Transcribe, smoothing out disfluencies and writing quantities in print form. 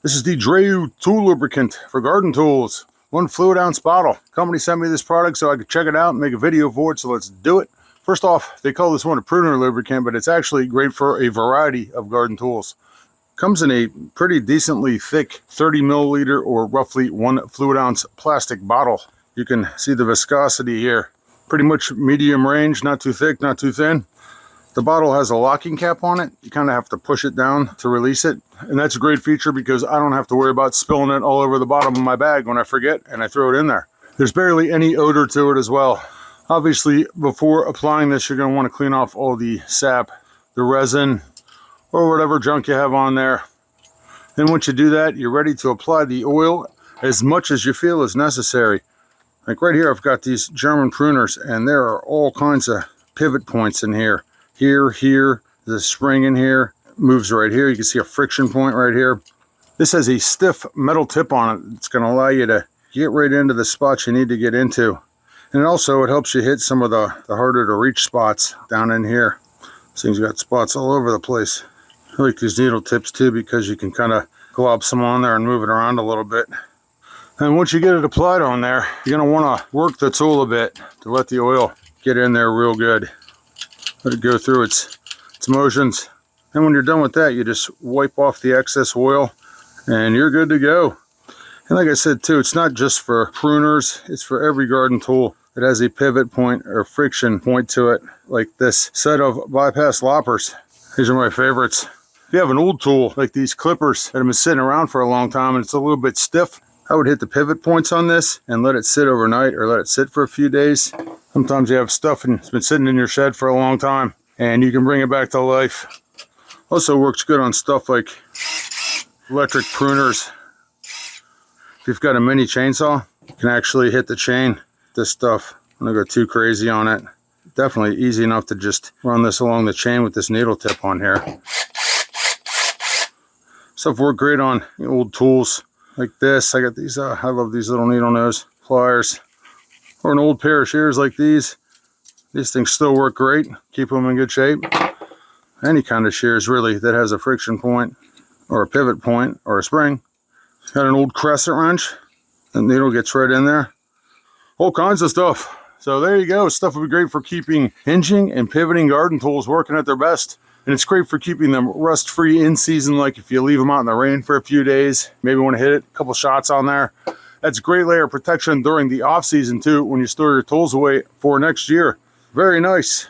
This is the Dreu tool lubricant for garden tools. 1 fluid ounce bottle. Company sent me this product so I could check it out and make a video for it, so let's do it. First off, they call this one a pruner lubricant, but it's actually great for a variety of garden tools. Comes in a pretty decently thick 30 milliliter or roughly 1 fluid ounce plastic bottle. You can see the viscosity here. Pretty much medium range, not too thick, not too thin. The bottle has a locking cap on it. You kind of have to push it down to release it. And that's a great feature because I don't have to worry about spilling it all over the bottom of my bag when I forget and I throw it in there. There's barely any odor to it as well. Obviously, before applying this, you're going to want to clean off all the sap, the resin, or whatever junk you have on there. Then once you do that, you're ready to apply the oil as much as you feel is necessary. Like right here, I've got these German pruners, and there are all kinds of pivot points in here. Here, there's a spring in here, moves right here. You can see a friction point right here. This has a stiff metal tip on it. It's going to allow you to get right into the spots you need to get into. And also it helps you hit some of the harder to reach spots down in here. This thing's got spots all over the place. I like these needle tips too because you can kind of glob some on there and move it around a little bit. And once you get it applied on there, you're going to want to work the tool a bit to let the oil get in there real good. Let it go through its motions. And when you're done with that, you just wipe off the excess oil and you're good to go. And like I said too, it's not just for pruners, it's for every garden tool that has a pivot point or friction point to it, like this set of bypass loppers. These are my favorites. If you have an old tool like these clippers that have been sitting around for a long time and it's a little bit stiff, I would hit the pivot points on this and let it sit overnight or let it sit for a few days. Sometimes you have stuff and it's been sitting in your shed for a long time and you can bring it back to life. Also works good on stuff like electric pruners. If you've got a mini chainsaw, you can actually hit the chain. This stuff, I'm not gonna go too crazy on it. Definitely easy enough to just run this along the chain with this needle tip on here. Stuff work great on old tools like this. I got these, I love these little needle nose pliers. Or an old pair of shears like these. These things still work great. Keep them in good shape. Any kind of shears really that has a friction point or a pivot point or a spring. Got an old crescent wrench. The needle gets right in there. All kinds of stuff. So there you go. Stuff would be great for keeping hinging and pivoting garden tools working at their best. And it's great for keeping them rust-free in season, like if you leave them out in the rain for a few days, maybe want to hit it, a couple shots on there. That's a great layer of protection during the off season too, when you store your tools away for next year. Very nice.